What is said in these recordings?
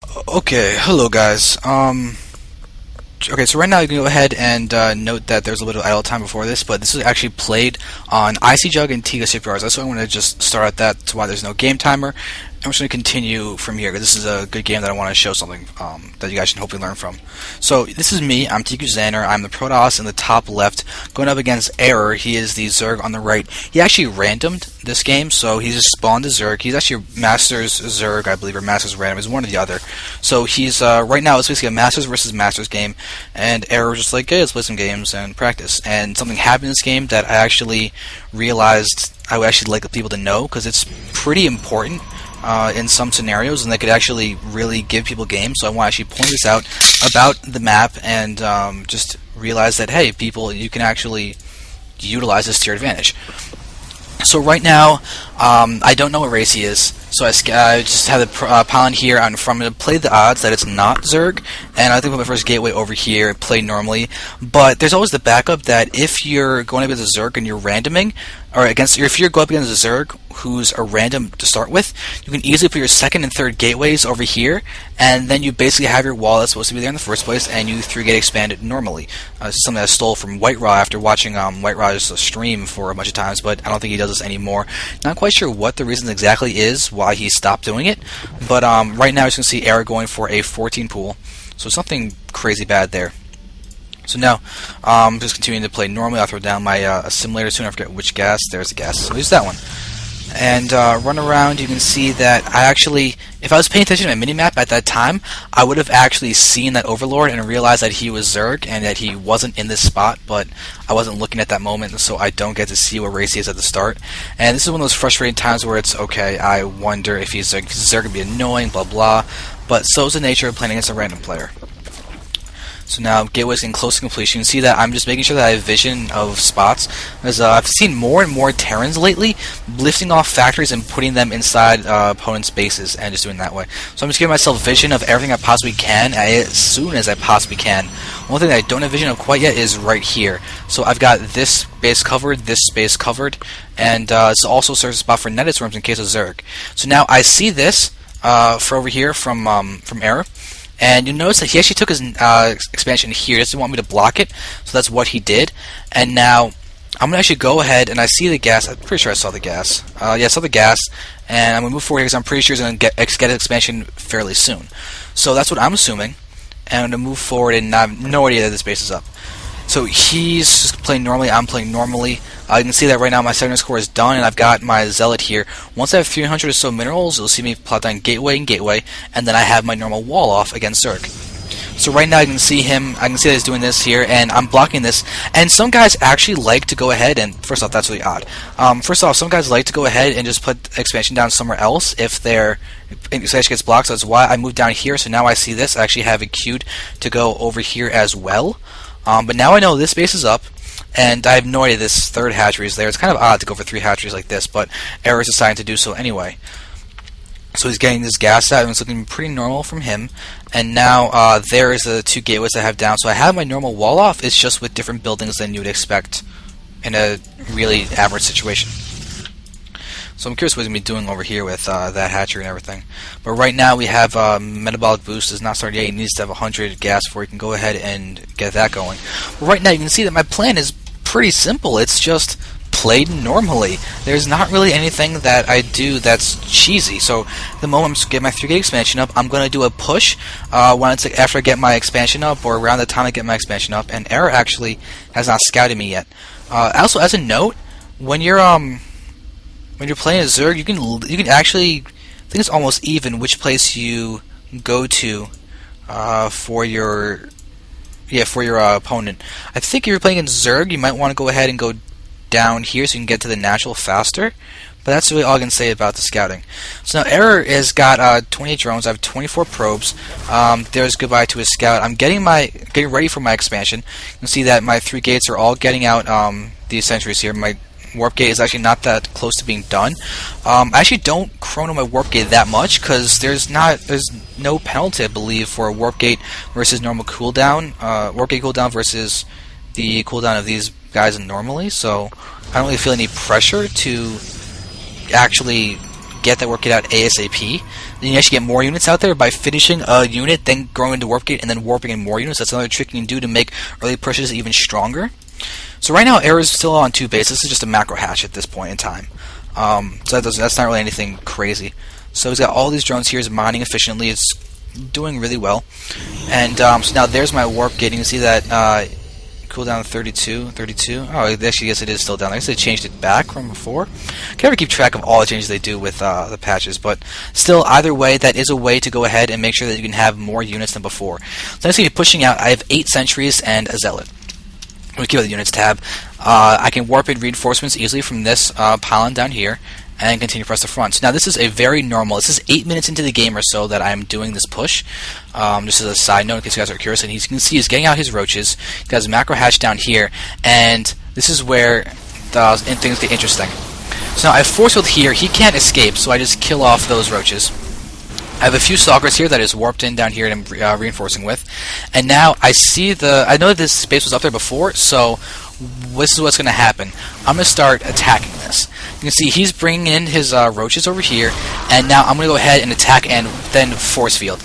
Okay, hello guys. Okay, so right now you can go ahead and note that there's a little bit of idle time before this, but this is actually played on Icy Jug and Antiga Shipyard. That's why I'm going to just start at that. That's why there's no game timer. I'm just going to continue from here, because this is a good game that I want to show something that you guys should hopefully learn from. So, this is me. I'm tQzander. I'm the Protoss in the top left, going up against Error. He is the Zerg on the right. He actually randomed this game, so he just spawned a Zerg. He's actually Masters Zerg, I believe, or Masters Random. It's one or the other. So, he's, right now, it's basically a Masters versus Masters game, and Error was just like, hey, let's play some games and practice. And something happened in this game that I actually realized I would actually like people to know, because it's pretty important in some scenarios, and that could actually really give people games. So I want to actually point this out about the map and just realize that, hey, people, you can actually utilize this to your advantage. So right now, I don't know what race he is, so I just have the pawn here out in front. I'm going to play the odds that it's not Zerg, and I think I'll put my first gateway over here, play normally. But there's always the backup that if you're going up against a Zerg and you're randoming, or if you go up against a Zerg who's a random to start with, you can easily put your second and third gateways over here, and then you basically have your wall that's supposed to be there in the first place, and you 3-gate expand it normally. This is something I stole from White Raw after watching White Raw's stream for a bunch of times, but I don't think he does this anymore. Not quite sure what the reason exactly is why he stopped doing it, but right now you can see Error going for a 14 pool, so something crazy bad there. So now, I'm just continuing to play normally. I'll throw down my assimilator soon. I forget which gas. There's the gas. So use that one. And run around. You can see that I actually, if I was paying attention to my minimap at that time, I would have actually seen that Overlord and realized that he was Zerg and that he wasn't in this spot, but I wasn't looking at that moment, so I don't get to see what race he is at the start. And this is one of those frustrating times where it's, okay, I wonder if he's Zerg. If he's Zerg, it'd be annoying, blah, blah. But so is the nature of playing against a random player. So now gateway's getting close to completion. You can see that I'm just making sure that I have vision of spots. As I've seen more and more Terrans lately lifting off factories and putting them inside opponents' bases and just doing that way. So I'm just giving myself vision of everything I possibly can as soon as I possibly can. One thing that I don't have vision of quite yet is right here. So I've got this base covered, this space covered, and this also serves as a spot for netted swarms in case of Zerg. So now I see this for over here from Error. And you'll notice that he actually took his expansion here. He doesn't want me to block it, so that's what he did. And now, I'm going to actually go ahead, and I see the gas. I'm pretty sure I saw the gas. Yeah, I saw the gas, and I'm going to move forward here because I'm pretty sure he's going to get his expansion fairly soon. So that's what I'm assuming, and I'm going to move forward, and I have no idea that this base is up. So he's just playing normally, I'm playing normally. You can see that right now my secondary score is done, and I've got my Zealot here. Once I have 300 or so minerals, you'll see me plot down gateway and gateway, and then I have my normal wall off against Zerg. So right now you can see him, I can see that he's doing this here, and I'm blocking this. And some guys actually like to go ahead and, first off, that's really odd. First off, some guys like to go ahead and just put expansion down somewhere else if their expansion gets blocked. So that's why I moved down here, so now I see this. I actually have it queued to go over here as well. But now I know this base is up, and I have no idea this third hatchery is there. It's kind of odd to go for 3 hatcheries like this, but Error is deciding to do so anyway. So he's getting this gas out, and it's looking pretty normal from him. And now there is the 2 gateways I have down. So I have my normal wall off. It's just with different buildings than you would expect in a really average situation. So I'm curious what he's going to be doing over here with that hatchery and everything. But right now we have metabolic boost is not started yet. He needs to have 100 gas before he can go ahead and get that going. But right now you can see that my plan is pretty simple. It's just played normally. There's not really anything that I do that's cheesy. So at the moment I'm just getting my 3-gate expansion up. I'm going to do a push after I get my expansion up, or around the time I get my expansion up. And Error actually has not scouted me yet. Also, as a note, when you're playing a Zerg, you can actually, I think it's almost even which place you go to for your opponent. I think if you're playing in Zerg, you might want to go ahead and go down here so you can get to the natural faster. But that's really all I can say about the scouting. So now Error has got 28 drones. I have 24 probes. There's goodbye to his scout. I'm getting ready for my expansion. You can see that my 3 gates are all getting out these sentries here. My warp gate is actually not that close to being done. I actually don't chrono my warp gate that much because there's no penalty, I believe, for a warp gate versus normal cooldown. Warp gate cooldown versus the cooldown of these guys normally. So I don't really feel any pressure to actually get that warp gate out ASAP. You and you actually get more units out there by finishing a unit, then growing into warp gate, and then warping in more units. That's another trick you can do to make early pushes even stronger. So right now, Error's still on 2 base. This is just a macro hatch at this point in time. So that's not really anything crazy. So he's got all these drones here. He's mining efficiently. It's doing really well. And so now there's my warp gate. You can see that cooldown 32. Oh, actually, yes, it is still down there. I guess they changed it back from before. Can't ever keep track of all the changes they do with the patches, but still, either way, that is a way to go ahead and make sure that you can have more units than before. So as you see, pushing out, I have 8 sentries and a zealot. We keep the units tab. I can warp in reinforcements easily from this pylon down here, and continue to press the front. So now this is a very normal. This is 8 minutes into the game or so that I'm doing this push. Just as a side note, in case you guys are curious, and you can see he's getting out his roaches. He's got his macro hatch down here, and this is where things get interesting. So now I have force field here. He can't escape, so I just kill off those roaches. I have a few stalkers here that is warped in down here and I'm reinforcing with. And now I see I know that this space was up there before, so this is what's going to happen. I'm going to start attacking this. You can see he's bringing in his roaches over here, and now I'm going to go ahead and attack and then force field.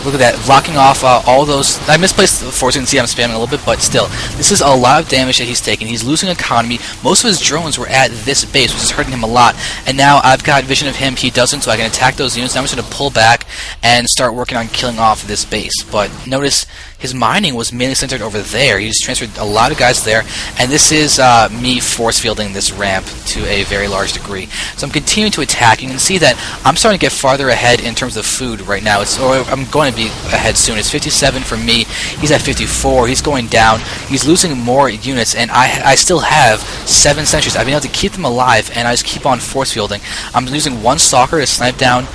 Look at that, blocking off all those. I misplaced the force. You can see I'm spamming a little bit, but still, this is a lot of damage that he's taking. He's losing economy. Most of his drones were at this base, which is hurting him a lot. And now I've got vision of him. He doesn't, so I can attack those units. Now I'm just going to pull back and start working on killing off this base. But notice his mining was mainly centered over there. He just transferred a lot of guys there, and this is me force fielding this ramp to a very large degree. So I'm continuing to attack. You can see that I'm starting to get farther ahead in terms of food right now. I'm going to be ahead soon. It's 57 for me. He's at 54. He's going down. He's losing more units, and I still have 7 sentries. I've been able to keep them alive, and I just keep on force fielding. I'm using 1 stalker to snipe down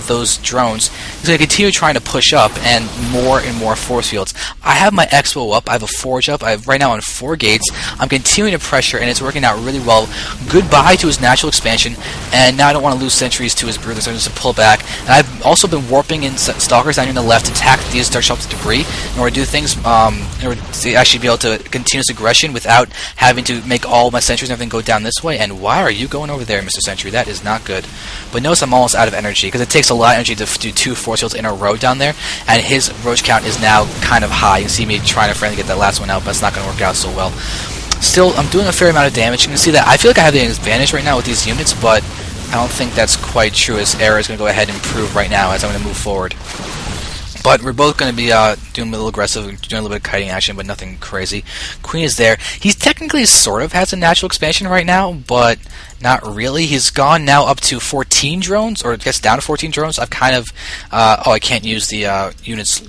those drones. He's going to continue trying to push up and more force fields. I have my expo up. I have a forge up. I have right now on 4 gates. I'm continuing to pressure, and it's working out really well. Goodbye to his natural expansion, and now I don't want to lose sentries to his brooders, so I'm just to pull back. And I've also been warping in stalkers down here on the left to attack these dark shelves of debris in order to do things, in order to actually be able to continuous aggression without having to make all my sentries and everything go down this way. And why are you going over there, Mr. Sentry? That is not good. But notice I'm almost out of energy, because it takes a lot of energy to do 2 force fields in a row down there, and his roach count is now kind of high. You can see me trying to friendly get that last one out, but it's not going to work out so well. Still, I'm doing a fair amount of damage. You can see that I feel like I have the advantage right now with these units, but I don't think that's quite true, as Error is going to go ahead and improve right now as I'm going to move forward. But we're both going to be doing a little aggressive, doing a little bit of kiting action, but nothing crazy. Queen is there. He's technically sort of has a natural expansion right now, but not really. He's gone now up to 14 drones, or I guess down to 14 drones. I've kind of... I can't use the units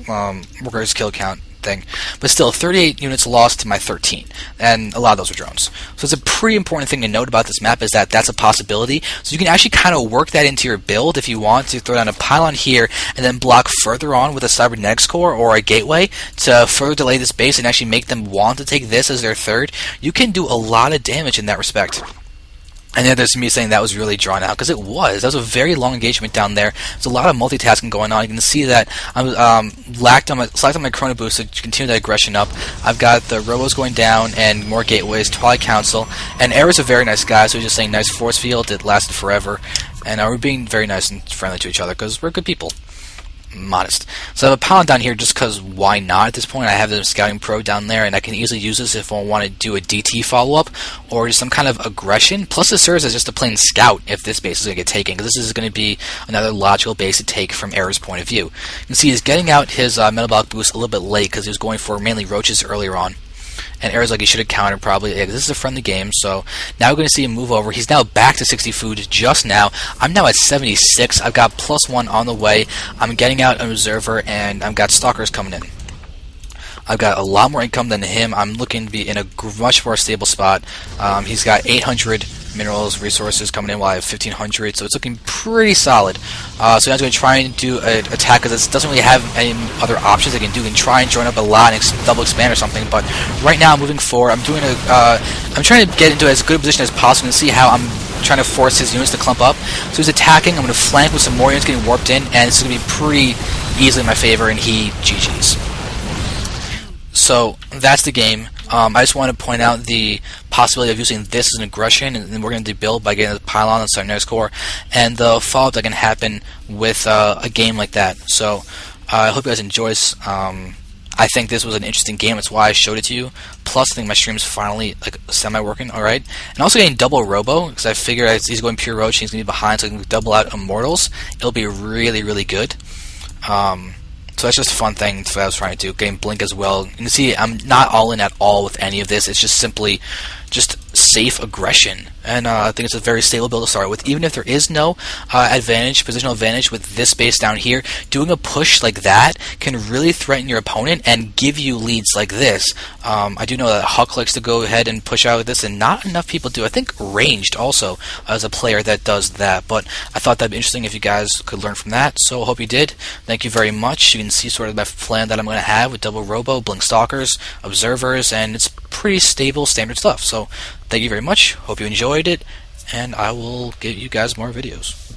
workers kill count thing. But still, 38 units lost to my 13, and a lot of those were drones. So it's a pretty important thing to note about this map, is that that's a possibility. So you can actually kind of work that into your build if you want to throw down a pylon here and then block further on with a cybernetics core or a gateway to further delay this base and actually make them want to take this as their third. You can do a lot of damage in that respect. And then there's me saying that was really drawn out, because it was. That was a very long engagement down there. There's a lot of multitasking going on. You can see that I'm select on my Chrono Boost to continue that aggression up. I've got the Robos going down and more gateways, Twilight Council. And Error's a very nice guy, so he's just saying nice force field. It lasted forever. And we're being very nice and friendly to each other, because we're good people. Modest. So I have a pylon down here just because why not at this point. I have the scouting pro down there, and I can easily use this if I want to do a DT follow-up or just some kind of aggression. Plus it serves as just a plain scout if this base is going to get taken, because this is going to be another logical base to take from Error's point of view. You can see he's getting out his metabolic boost a little bit late because he was going for mainly roaches earlier on. And Error's like, he should have countered probably. Yeah, this is a friendly game, so now we're going to see him move over. He's now back to 60 food just now. I'm now at 76. I've got +1 on the way. I'm getting out an observer, and I've got stalkers coming in. I've got a lot more income than him. I'm looking to be in a much more stable spot. He's got 800 minerals, resources coming in, while I have 1,500, so it's looking pretty solid. So now I'm going to try and do an attack, because it doesn't really have any other options I can do, and try and join up a lot and double expand or something. But right now I'm moving forward. I'm doing I'm trying to get into as good a position as possible and see how I'm trying to force his units to clump up. So he's attacking. I'm going to flank with some more units getting warped in, and it's going to be pretty easily in my favor, and he GG's. So that's the game. I just want to point out the possibility of using this as an aggression, and then we're going to build by getting the pylon and starting next core, and the follow-up that can happen with a game like that. So I hope you guys enjoy this. I think this was an interesting game. That's why I showed it to you. Plus, I think my stream's finally like semi-working. All right, and also getting double robo because I figure as he's going pure roach, he's gonna be behind, so I can double out immortals. It'll be really, really good. So that's just a fun thing that I was trying to do. Getting blink as well. You can see I'm not all in at all with any of this. It's just simply just safe aggression, and I think it's a very stable build to start with. Even if there is no positional advantage with this base down here, doing a push like that can really threaten your opponent and give you leads like this. I do know that Huck likes to go ahead and push out with this, and not enough people do. I think Ranged also is a player that does that, but I thought that'd be interesting if you guys could learn from that, so I hope you did. Thank you very much. You can see sort of my plan that I'm going to have with double robo, blink stalkers, observers, and it's pretty stable standard stuff. So thank you very much. Hope you enjoyed it, and I will give you guys more videos.